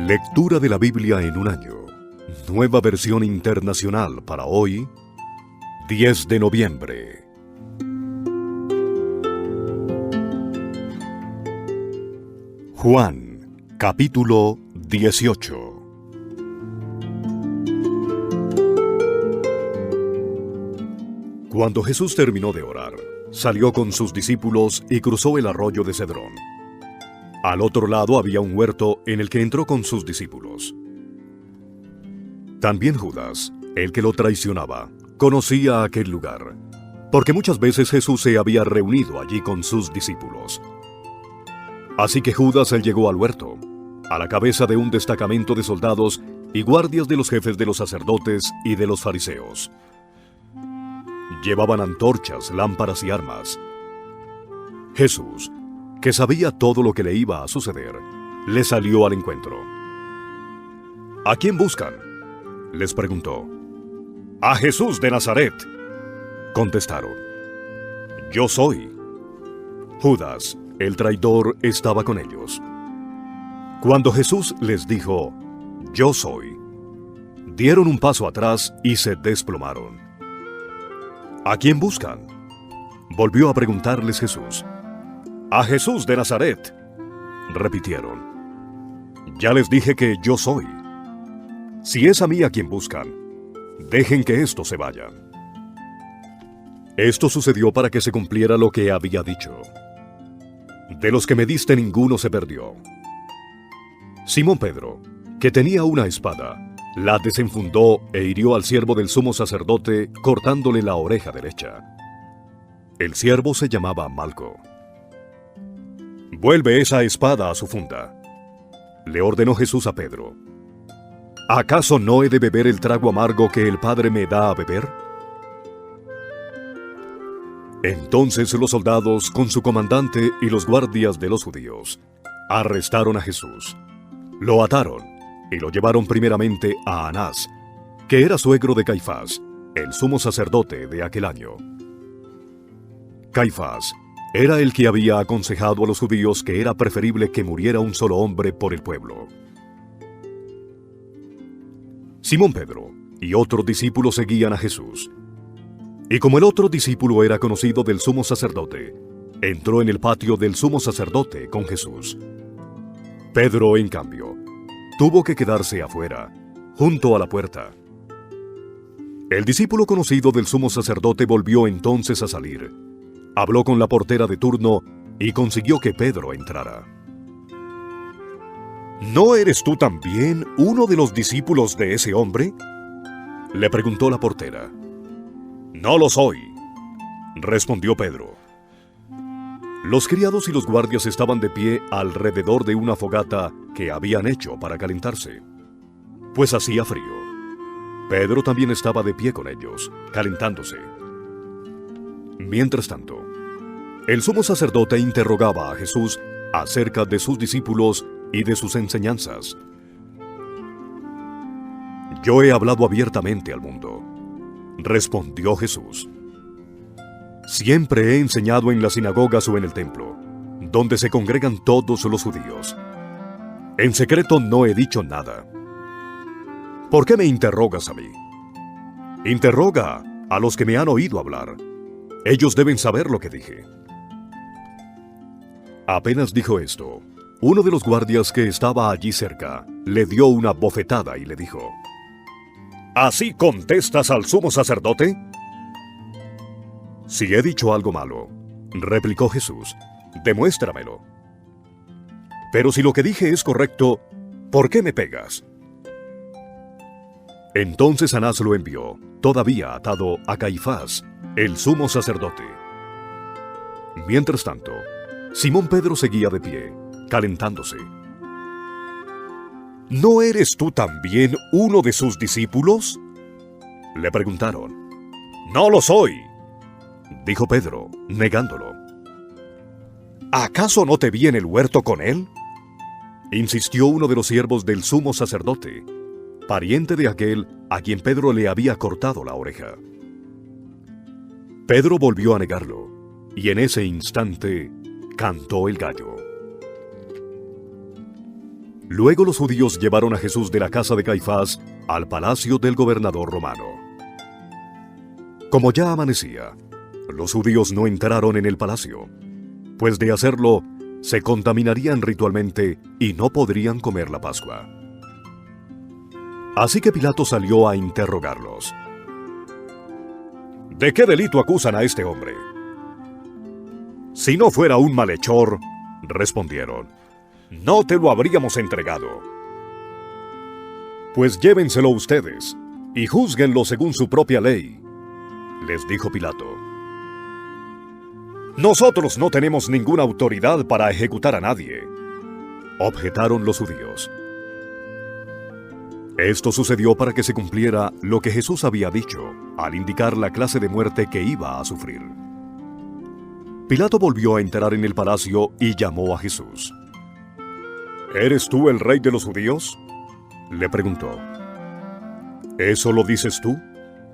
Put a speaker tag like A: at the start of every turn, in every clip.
A: Lectura de la Biblia en un año. Nueva versión internacional para hoy, 10 de noviembre. Juan, capítulo 18. Cuando Jesús terminó de orar, salió con sus discípulos y cruzó el arroyo de Cedrón. Al otro lado había un huerto en el que entró con sus discípulos. También Judas, el que lo traicionaba, conocía aquel lugar, porque muchas veces Jesús se había reunido allí con sus discípulos. Así que Judas llegó al huerto, a la cabeza de un destacamento de soldados y guardias de los jefes de los sacerdotes y de los fariseos. Llevaban antorchas, lámparas y armas. Jesús, que sabía todo lo que le iba a suceder, le salió al encuentro. ¿A quién buscan?, les preguntó. A Jesús de Nazaret, contestaron. Yo soy. Judas, el traidor, estaba con ellos. Cuando Jesús les dijo, yo soy, dieron un paso atrás y se desplomaron. ¿A quién buscan?, volvió a preguntarles Jesús. A Jesús de Nazaret, repitieron. Ya les dije que yo soy. Si es a mí a quien buscan, dejen que estos se vayan. Esto sucedió para que se cumpliera lo que había dicho. De los que me diste ninguno se perdió. Simón Pedro, que tenía una espada, la desenfundó e hirió al siervo del sumo sacerdote cortándole la oreja derecha. El siervo se llamaba Malco. Vuelve esa espada a su funda, le ordenó Jesús a Pedro. ¿Acaso no he de beber el trago amargo que el Padre me da a beber? Entonces los soldados, con su comandante y los guardias de los judíos, arrestaron a Jesús. Lo ataron y lo llevaron primeramente a Anás, que era suegro de Caifás, el sumo sacerdote de aquel año. Caifás era el que había aconsejado a los judíos que era preferible que muriera un solo hombre por el pueblo. Simón Pedro y otros discípulos seguían a Jesús. Y como el otro discípulo era conocido del sumo sacerdote, entró en el patio del sumo sacerdote con Jesús. Pedro, en cambio, tuvo que quedarse afuera, junto a la puerta. El discípulo conocido del sumo sacerdote volvió entonces a salir. Habló con la portera de turno y consiguió que Pedro entrara. ¿No eres tú también uno de los discípulos de ese hombre?, le preguntó la portera. No lo soy, respondió Pedro. Los criados y los guardias estaban de pie alrededor de una fogata que habían hecho para calentarse, pues hacía frío. Pedro también estaba de pie con ellos, calentándose. Mientras tanto, el sumo sacerdote interrogaba a Jesús acerca de sus discípulos y de sus enseñanzas. Yo he hablado abiertamente al mundo, respondió Jesús. Siempre he enseñado en las sinagogas o en el templo, donde se congregan todos los judíos. En secreto no he dicho nada. ¿Por qué me interrogas a mí? Interroga a los que me han oído hablar. Ellos deben saber lo que dije. Apenas dijo esto, uno de los guardias que estaba allí cerca le dio una bofetada y le dijo: ¿Así contestas al sumo sacerdote? Si he dicho algo malo, replicó Jesús, demuéstramelo. Pero si lo que dije es correcto, ¿por qué me pegas? Entonces Anás lo envió, todavía atado, a Caifás, el sumo sacerdote. Mientras tanto, Simón Pedro seguía de pie, calentándose. ¿No eres tú también uno de sus discípulos?, le preguntaron. No lo soy, dijo Pedro, negándolo. ¿Acaso no te vi en el huerto con él?, insistió uno de los siervos del sumo sacerdote, pariente de aquel a quien Pedro le había cortado la oreja. Pedro volvió a negarlo, y en ese instante cantó el gallo. Luego los judíos llevaron a Jesús de la casa de Caifás al palacio del gobernador romano. Como ya amanecía, los judíos no entraron en el palacio, pues de hacerlo, se contaminarían ritualmente y no podrían comer la Pascua. Así que Pilato salió a interrogarlos. ¿De qué delito acusan a este hombre? Si no fuera un malhechor, respondieron, no te lo habríamos entregado. Pues llévenselo ustedes y júzguenlo según su propia ley, les dijo Pilato. Nosotros no tenemos ninguna autoridad para ejecutar a nadie, objetaron los judíos. Esto sucedió para que se cumpliera lo que Jesús había dicho al indicar la clase de muerte que iba a sufrir. Pilato volvió a entrar en el palacio y llamó a Jesús. ¿Eres tú el rey de los judíos?, le preguntó. ¿Eso lo dices tú?,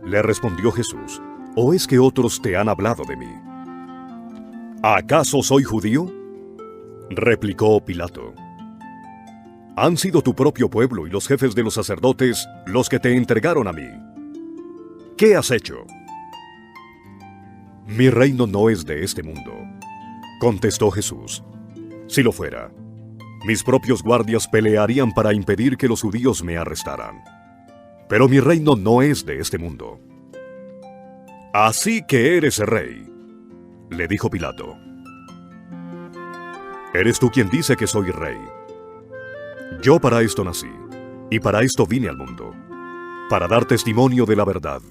A: le respondió Jesús, ¿o es que otros te han hablado de mí? ¿Acaso soy judío?, replicó Pilato. Han sido tu propio pueblo y los jefes de los sacerdotes los que te entregaron a mí. ¿Qué has hecho? Mi reino no es de este mundo, contestó Jesús. Si lo fuera, mis propios guardias pelearían para impedir que los judíos me arrestaran. Pero mi reino no es de este mundo. Así que eres rey, le dijo Pilato. Eres tú quien dice que soy rey. Yo para esto nací, y para esto vine al mundo, para dar testimonio de la verdad.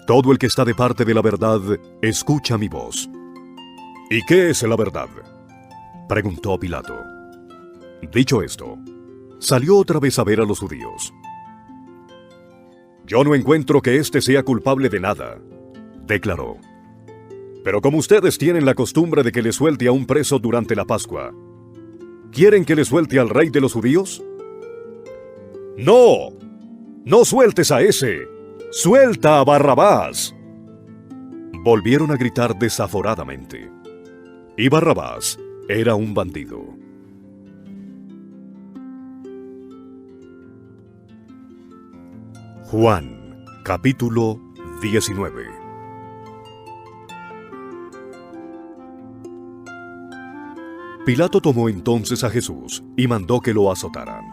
A: Todo el que está de parte de la verdad, escucha mi voz. ¿Y qué es la verdad?, preguntó Pilato. Dicho esto, salió otra vez a ver a los judíos. Yo no encuentro que éste sea culpable de nada, declaró. Pero como ustedes tienen la costumbre de que le suelte a un preso durante la Pascua, ¿quieren que le suelte al rey de los judíos? ¡No! ¡No sueltes a ese! ¡Suelta a Barrabás! Volvieron a gritar desaforadamente. Y Barrabás era un bandido. Juan, capítulo 19. Pilato tomó entonces a Jesús y mandó que lo azotaran.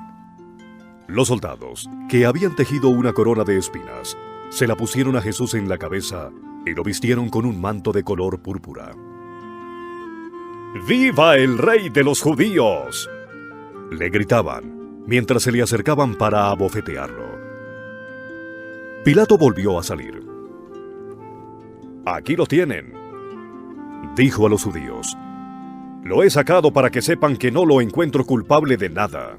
A: Los soldados, que habían tejido una corona de espinas, se la pusieron a Jesús en la cabeza y lo vistieron con un manto de color púrpura. ¡Viva el rey de los judíos!, le gritaban, mientras se le acercaban para abofetearlo. Pilato volvió a salir. Aquí lo tienen, dijo a los judíos. Lo he sacado para que sepan que no lo encuentro culpable de nada.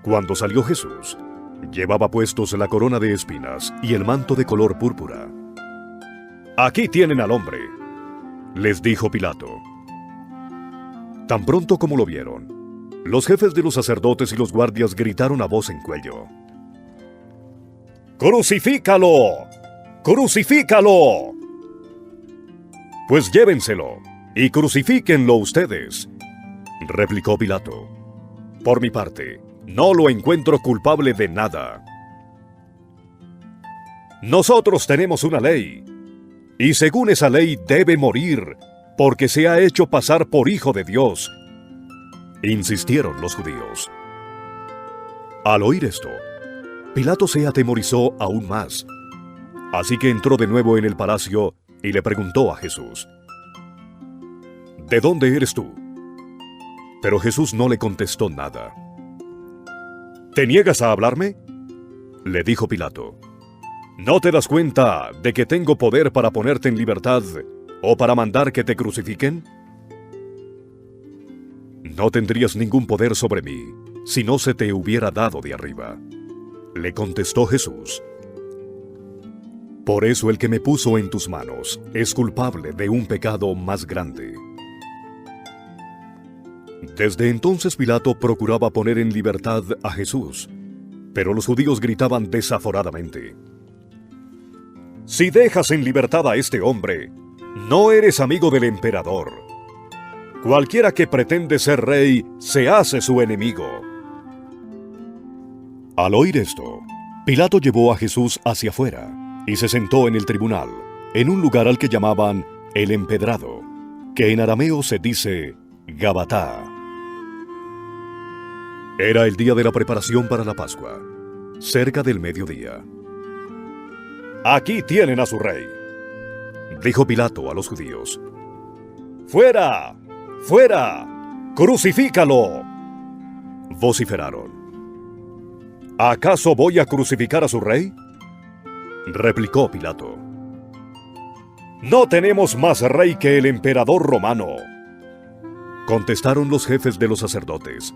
A: Cuando salió Jesús, llevaba puestos la corona de espinas y el manto de color púrpura. Aquí tienen al hombre, les dijo Pilato. Tan pronto como lo vieron, los jefes de los sacerdotes y los guardias gritaron a voz en cuello. ¡Crucifícalo! ¡Crucifícalo! Pues llévenselo y crucifíquenlo ustedes, replicó Pilato. Por mi parte, no lo encuentro culpable de nada. Nosotros tenemos una ley, y según esa ley debe morir, porque se ha hecho pasar por hijo de Dios, insistieron los judíos. Al oír esto, Pilato se atemorizó aún más. Así que entró de nuevo en el palacio y le preguntó a Jesús: ¿De dónde eres tú? Pero Jesús no le contestó nada. ¿Te niegas a hablarme?, le dijo Pilato. ¿No te das cuenta de que tengo poder para ponerte en libertad o para mandar que te crucifiquen? No tendrías ningún poder sobre mí si no se te hubiera dado de arriba, le contestó Jesús. Por eso el que me puso en tus manos es culpable de un pecado más grande. Desde entonces Pilato procuraba poner en libertad a Jesús, pero los judíos gritaban desaforadamente: Si dejas en libertad a este hombre, no eres amigo del emperador. Cualquiera que pretende ser rey se hace su enemigo. Al oír esto, Pilato llevó a Jesús hacia afuera y se sentó en el tribunal, en un lugar al que llamaban el Empedrado, que en arameo se dice Gabatá. Era el día de la preparación para la Pascua, cerca del mediodía. «Aquí tienen a su rey», dijo Pilato a los judíos. «¡Fuera! ¡Fuera! ¡Crucifícalo!», vociferaron. «¿Acaso voy a crucificar a su rey?», replicó Pilato. «No tenemos más rey que el emperador romano», contestaron los jefes de los sacerdotes.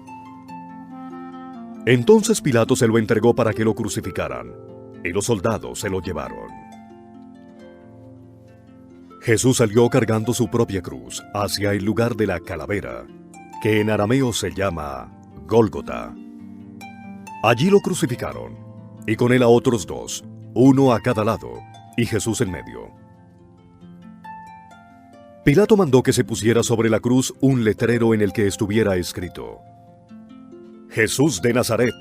A: Entonces Pilato se lo entregó para que lo crucificaran, y los soldados se lo llevaron. Jesús salió cargando su propia cruz hacia el lugar de la calavera, que en arameo se llama Gólgota. Allí lo crucificaron, y con él a otros dos, uno a cada lado, y Jesús en medio. Pilato mandó que se pusiera sobre la cruz un letrero en el que estuviera escrito: «Jesús de Nazaret,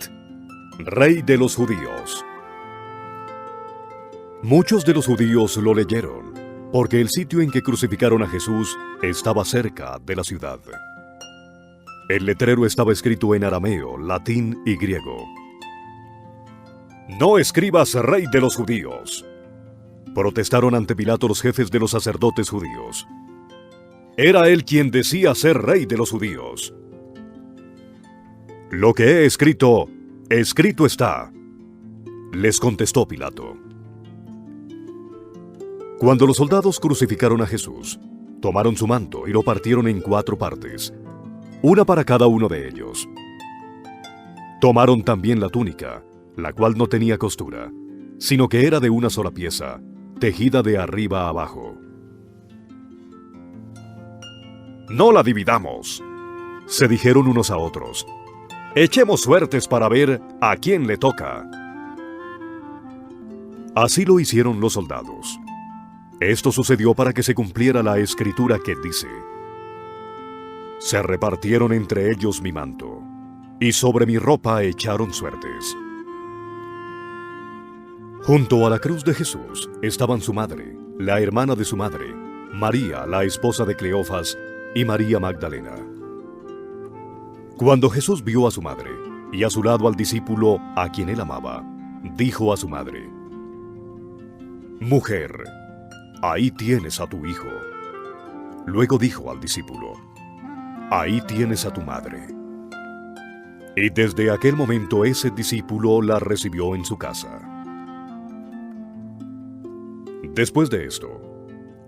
A: Rey de los Judíos». Muchos de los judíos lo leyeron, porque el sitio en que crucificaron a Jesús estaba cerca de la ciudad. El letrero estaba escrito en arameo, latín y griego. «No escribas Rey de los Judíos», protestaron ante Pilato los jefes de los sacerdotes judíos. Era él quien decía ser rey de los judíos. «Lo que he escrito, escrito está», les contestó Pilato. Cuando los soldados crucificaron a Jesús, tomaron su manto y lo partieron en 4 partes, una para cada uno de ellos. Tomaron también la túnica, la cual no tenía costura, sino que era de una sola pieza, tejida de arriba a abajo. «No la dividamos», se dijeron unos a otros. «Echemos suertes para ver a quién le toca». Así lo hicieron los soldados. Esto sucedió para que se cumpliera la escritura que dice: «Se repartieron entre ellos mi manto, y sobre mi ropa echaron suertes». Junto a la cruz de Jesús estaban su madre, la hermana de su madre, María, la esposa de Cleofas, y María Magdalena. Cuando Jesús vio a su madre y a su lado al discípulo a quien él amaba, dijo a su madre: «Mujer, ahí tienes a tu hijo». Luego dijo al discípulo: «Ahí tienes a tu madre». Y desde aquel momento ese discípulo la recibió en su casa. Después de esto,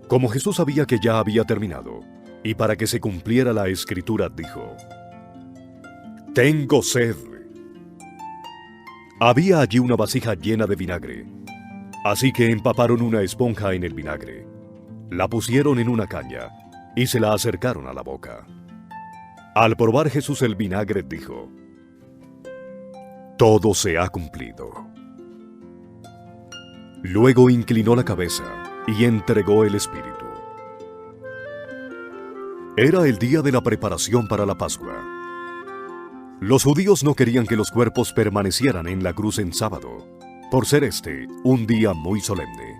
A: como Jesús sabía que ya había terminado, y para que se cumpliera la escritura, dijo: «Tengo sed». Había allí una vasija llena de vinagre, así que empaparon una esponja en el vinagre, la pusieron en una caña y se la acercaron a la boca. Al probar Jesús el vinagre, dijo: «Todo se ha cumplido». Luego inclinó la cabeza y entregó el espíritu. Era el día de la preparación para la Pascua. Los judíos no querían que los cuerpos permanecieran en la cruz en sábado, por ser este un día muy solemne.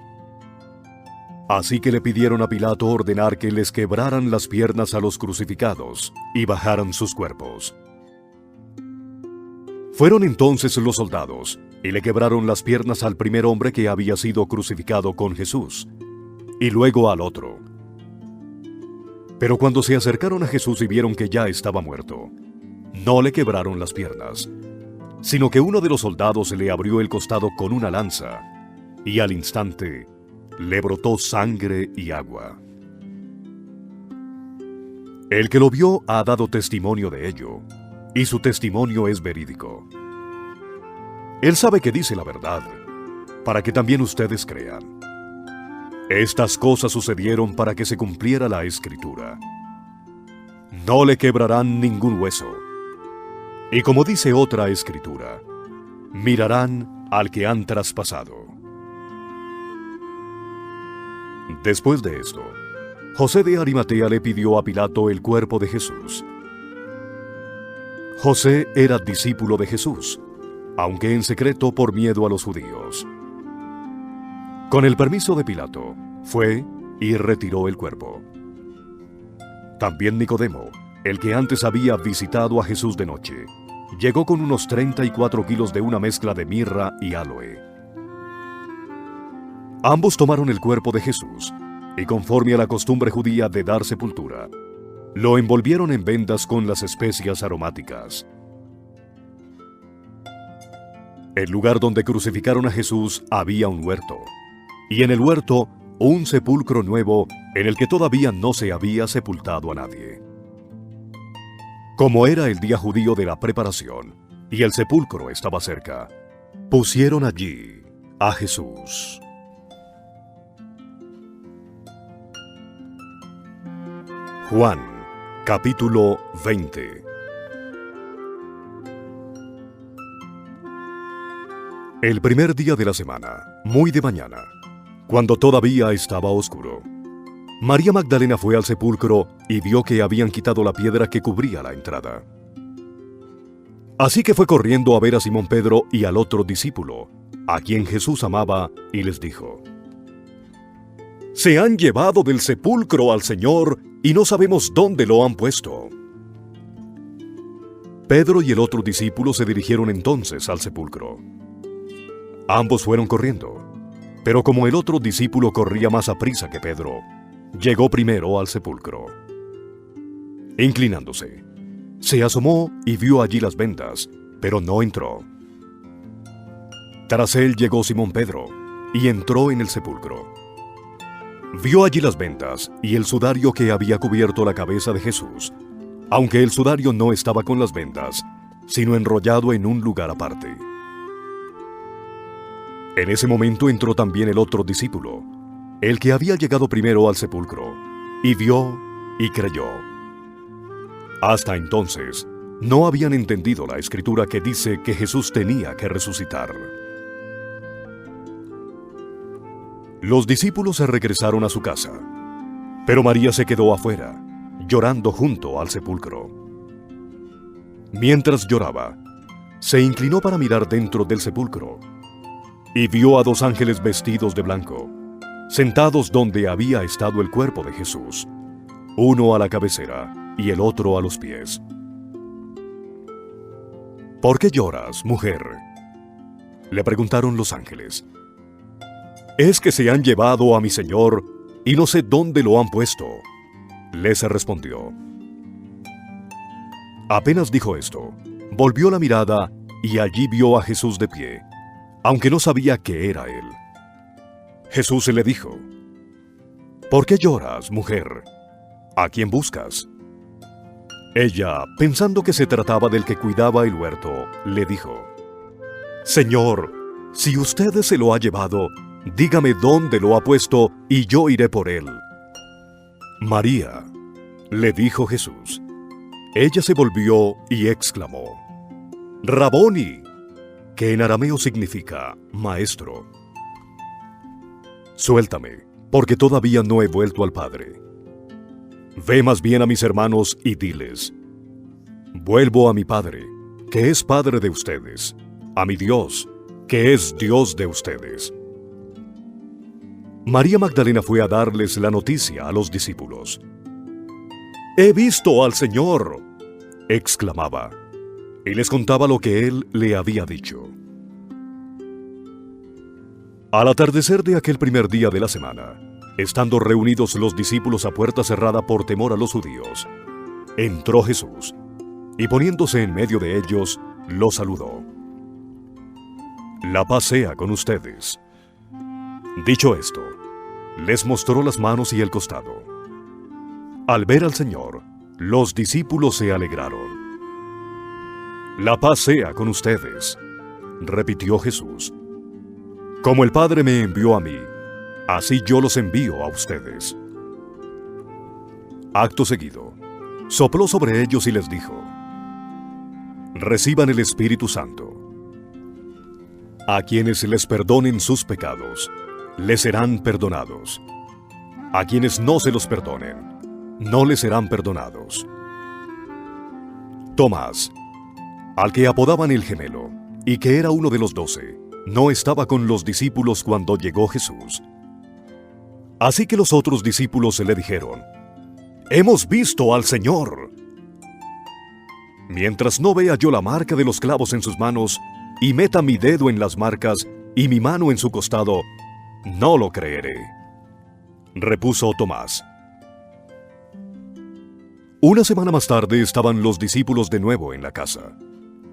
A: Así que le pidieron a Pilato ordenar que les quebraran las piernas a los crucificados y bajaran sus cuerpos. Fueron entonces los soldados y le quebraron las piernas al primer hombre que había sido crucificado con Jesús, y luego al otro. Pero cuando se acercaron a Jesús y vieron que ya estaba muerto, no le quebraron las piernas, sino que uno de los soldados le abrió el costado con una lanza, y al instante le brotó sangre y agua. El que lo vio ha dado testimonio de ello, y su testimonio es verídico. Él sabe que dice la verdad, para que también ustedes crean. Estas cosas sucedieron para que se cumpliera la Escritura: «No le quebrarán ningún hueso». Y como dice otra Escritura: «Mirarán al que han traspasado». Después de esto, José de Arimatea le pidió a Pilato el cuerpo de Jesús. José era discípulo de Jesús, aunque en secreto por miedo a los judíos. Con el permiso de Pilato, fue y retiró el cuerpo. También Nicodemo, el que antes había visitado a Jesús de noche, llegó con unos 34 kilos de una mezcla de mirra y áloe. Ambos tomaron el cuerpo de Jesús y, conforme a la costumbre judía de dar sepultura, lo envolvieron en vendas con las especias aromáticas. El lugar donde crucificaron a Jesús había un huerto, y en el huerto un sepulcro nuevo en el que todavía no se había sepultado a nadie. Como era el día judío de la preparación y el sepulcro estaba cerca, pusieron allí a Jesús. Juan, capítulo 20. El primer día de la semana, muy de mañana, cuando todavía estaba oscuro, María Magdalena fue al sepulcro y vio que habían quitado la piedra que cubría la entrada. Así que fue corriendo a ver a Simón Pedro y al otro discípulo, a quien Jesús amaba, y les dijo: «Se han llevado del sepulcro al Señor y no sabemos dónde lo han puesto». Pedro y el otro discípulo se dirigieron entonces al sepulcro. Ambos fueron corriendo, pero como el otro discípulo corría más aprisa que Pedro, llegó primero al sepulcro. Inclinándose, se asomó y vio allí las vendas, pero no entró. Tras él llegó Simón Pedro y entró en el sepulcro. Vio allí las vendas y el sudario que había cubierto la cabeza de Jesús, aunque el sudario no estaba con las vendas, sino enrollado en un lugar aparte. En ese momento entró también el otro discípulo, el que había llegado primero al sepulcro, y vio y creyó. Hasta entonces, no habían entendido la escritura que dice que Jesús tenía que resucitar. Los discípulos se regresaron a su casa, pero María se quedó afuera, llorando junto al sepulcro. Mientras lloraba, se inclinó para mirar dentro del sepulcro, y vio a 2 ángeles vestidos de blanco, sentados donde había estado el cuerpo de Jesús, uno a la cabecera y el otro a los pies. «¿Por qué lloras, mujer?», le preguntaron los ángeles. «Es que se han llevado a mi Señor y no sé dónde lo han puesto», les respondió. Apenas dijo esto, volvió la mirada y allí vio a Jesús de pie, aunque no sabía que era él. Jesús le dijo: «¿Por qué lloras, mujer? ¿A quién buscas?». Ella, pensando que se trataba del que cuidaba el huerto, le dijo: «Señor, si usted se lo ha llevado, dígame dónde lo ha puesto y yo iré por él». «María», le dijo Jesús. Ella se volvió y exclamó: «Raboni», que en arameo significa maestro. «Suéltame, porque todavía no he vuelto al Padre. Ve más bien a mis hermanos y diles: vuelvo a mi Padre, que es Padre de ustedes, a mi Dios, que es Dios de ustedes». María Magdalena fue a darles la noticia a los discípulos. «He visto al Señor», exclamaba, y les contaba lo que él le había dicho. Al atardecer de aquel primer día de la semana, estando reunidos los discípulos a puerta cerrada por temor a los judíos, entró Jesús, y poniéndose en medio de ellos, los saludó. «La paz sea con ustedes». Dicho esto, les mostró las manos y el costado. Al ver al Señor, los discípulos se alegraron. «La paz sea con ustedes», repitió Jesús. «Como el Padre me envió a mí, así yo los envío a ustedes». Acto seguido, sopló sobre ellos y les dijo: «Reciban el Espíritu Santo. A quienes les perdonen sus pecados, les serán perdonados. A quienes no se los perdonen, no les serán perdonados. Tomás, al que apodaban el Gemelo, y que era uno de los 12, no estaba con los discípulos cuando llegó Jesús. Así que los otros discípulos le dijeron: «Hemos visto al Señor». Mientras no vea yo la marca de los clavos en sus manos, y meta mi dedo en las marcas y mi mano en su costado, no lo creeré. Repuso Tomás. Una semana más tarde estaban los discípulos de nuevo en la casa,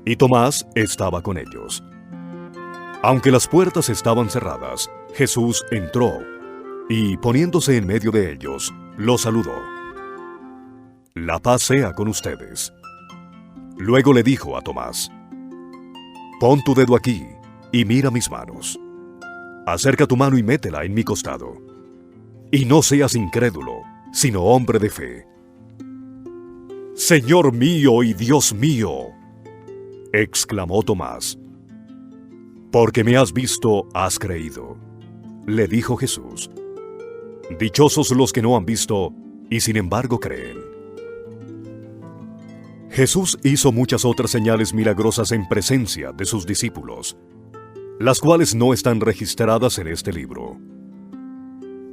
A: y Tomás estaba con ellos. Aunque las puertas estaban cerradas, Jesús entró, y poniéndose en medio de ellos, los saludó. «La paz sea con ustedes». Luego le dijo a Tomás: «Pon tu dedo aquí y mira mis manos. Acerca tu mano y métela en mi costado. Y no seas incrédulo, sino hombre de fe». «Señor mío y Dios mío», exclamó Tomás. «Porque me has visto, has creído», le dijo Jesús. «Dichosos los que no han visto y sin embargo creen». Jesús hizo muchas otras señales milagrosas en presencia de sus discípulos, las cuales no están registradas en este libro.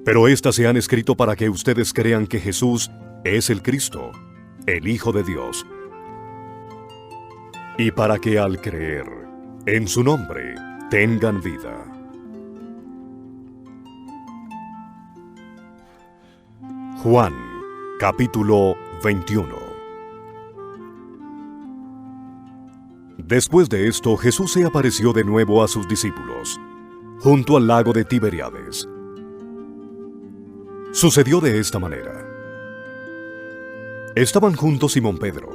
A: Pero éstas se han escrito para que ustedes crean que Jesús es el Cristo, el Hijo de Dios, y para que al creer en su nombre tengan vida. Juan, capítulo 21. Después de esto, Jesús se apareció de nuevo a sus discípulos, junto al lago de Tiberíades. Sucedió de esta manera. Estaban juntos Simón Pedro,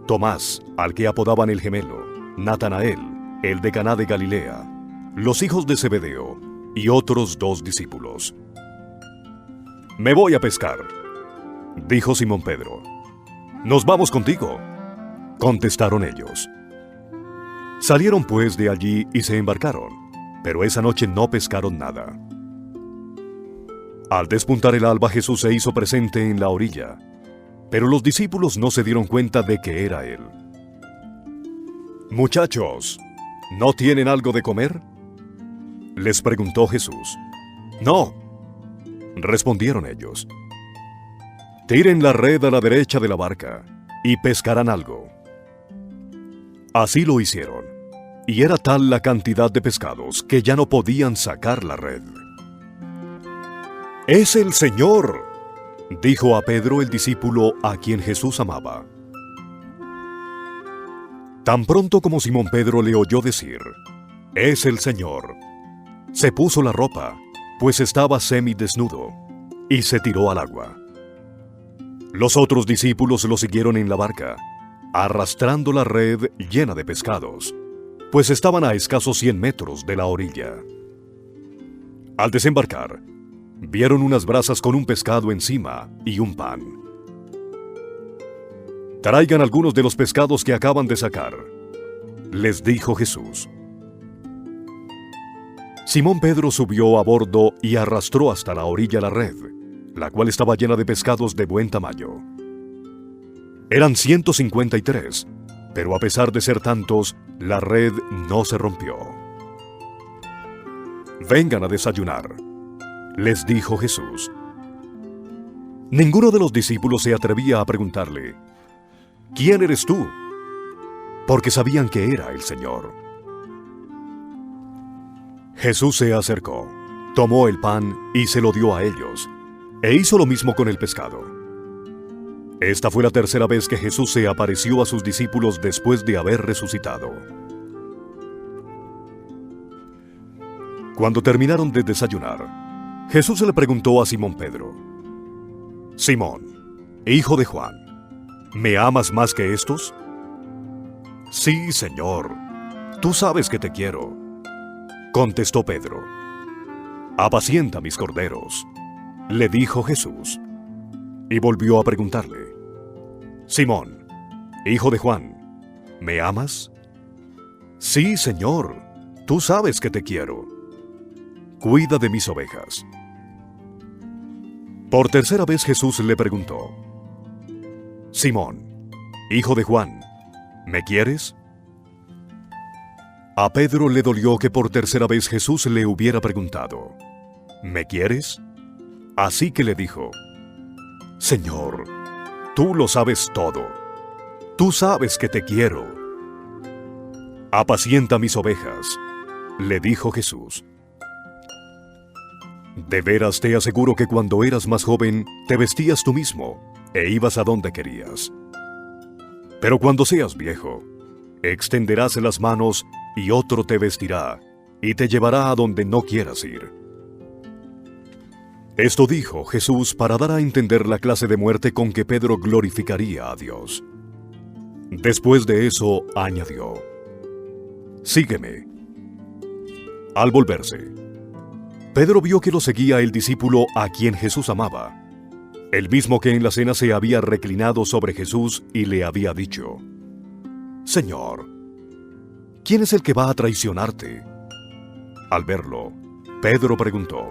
A: Tomás, al que apodaban el Gemelo, Natanael, el de Caná de Galilea, los hijos de Zebedeo, y otros 2 discípulos. «Me voy a pescar», dijo Simón Pedro. «Nos vamos contigo», contestaron ellos. Salieron pues de allí y se embarcaron, pero esa noche no pescaron nada. Al despuntar el alba, Jesús se hizo presente en la orilla, pero los discípulos no se dieron cuenta de que era él. «Muchachos, ¿no tienen algo de comer?», les preguntó Jesús. «No», respondieron ellos. «Tiren la red a la derecha de la barca y pescarán algo». Así lo hicieron, y era tal la cantidad de pescados que ya no podían sacar la red. «¡Es el Señor!», dijo a Pedro, el discípulo a quien Jesús amaba. Tan pronto como Simón Pedro le oyó decir: «Es el Señor», se puso la ropa, pues estaba semidesnudo, y se tiró al agua. Los otros discípulos lo siguieron en la barca, arrastrando la red llena de pescados, pues estaban a escasos 100 metros de la orilla. Al desembarcar, vieron unas brasas con un pescado encima y un pan. «Traigan algunos de los pescados que acaban de sacar», les dijo Jesús. Simón Pedro subió a bordo y arrastró hasta la orilla la red, la cual estaba llena de pescados de buen tamaño. Eran 153, pero a pesar de ser tantos, la red no se rompió. «Vengan a desayunar», les dijo Jesús. Ninguno de los discípulos se atrevía a preguntarle: «¿Quién eres tú?», porque sabían que era el Señor. Jesús se acercó, tomó el pan y se lo dio a ellos, e hizo lo mismo con el pescado. Esta fue la tercera vez que Jesús se apareció a sus discípulos después de haber resucitado. Cuando terminaron de desayunar, Jesús le preguntó a Simón Pedro: «Simón, hijo de Juan, ¿me amas más que estos?». «Sí, Señor, tú sabes que te quiero», contestó Pedro. «Apacienta mis corderos», le dijo Jesús. Y volvió a preguntarle: «Simón, hijo de Juan, ¿me amas?». «Sí, Señor, tú sabes que te quiero. Cuida de mis ovejas». Por tercera vez Jesús le preguntó: Simón, hijo de Juan, ¿me quieres? A Pedro le dolió que por tercera vez Jesús le hubiera preguntado: ¿me quieres? Así que le dijo: Señor, tú lo sabes todo. Tú sabes que te quiero. Apacienta mis ovejas, le dijo Jesús. De veras te aseguro que cuando eras más joven te vestías tú mismo e ibas a donde querías. Pero cuando seas viejo, extenderás las manos y otro te vestirá y te llevará a donde no quieras ir. Esto dijo Jesús para dar a entender la clase de muerte con que Pedro glorificaría a Dios. Después de eso añadió: Sígueme. Al volverse, Pedro vio que lo seguía el discípulo a quien Jesús amaba, el mismo que en la cena se había reclinado sobre Jesús y le había dicho: Señor, ¿quién es el que va a traicionarte? Al verlo, Pedro preguntó: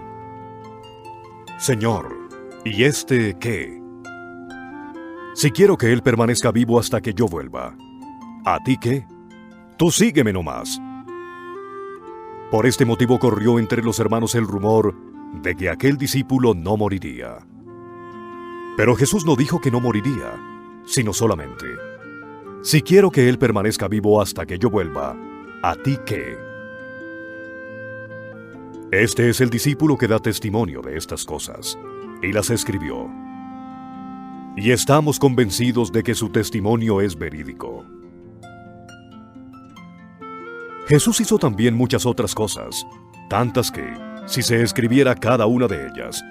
A: Señor, ¿y este qué? Si quiero que él permanezca vivo hasta que yo vuelva, ¿a ti qué? Tú sígueme nomás. Por este motivo corrió entre los hermanos el rumor de que aquel discípulo no moriría. Pero Jesús no dijo que no moriría, sino solamente: si quiero que él permanezca vivo hasta que yo vuelva, ¿a ti qué? Este es el discípulo que da testimonio de estas cosas, y las escribió. Y estamos convencidos de que su testimonio es verídico. Jesús hizo también muchas otras cosas, tantas que, si se escribiera cada una de ellas,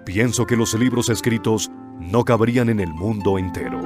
A: pienso que los libros escritos no cabrían en el mundo entero.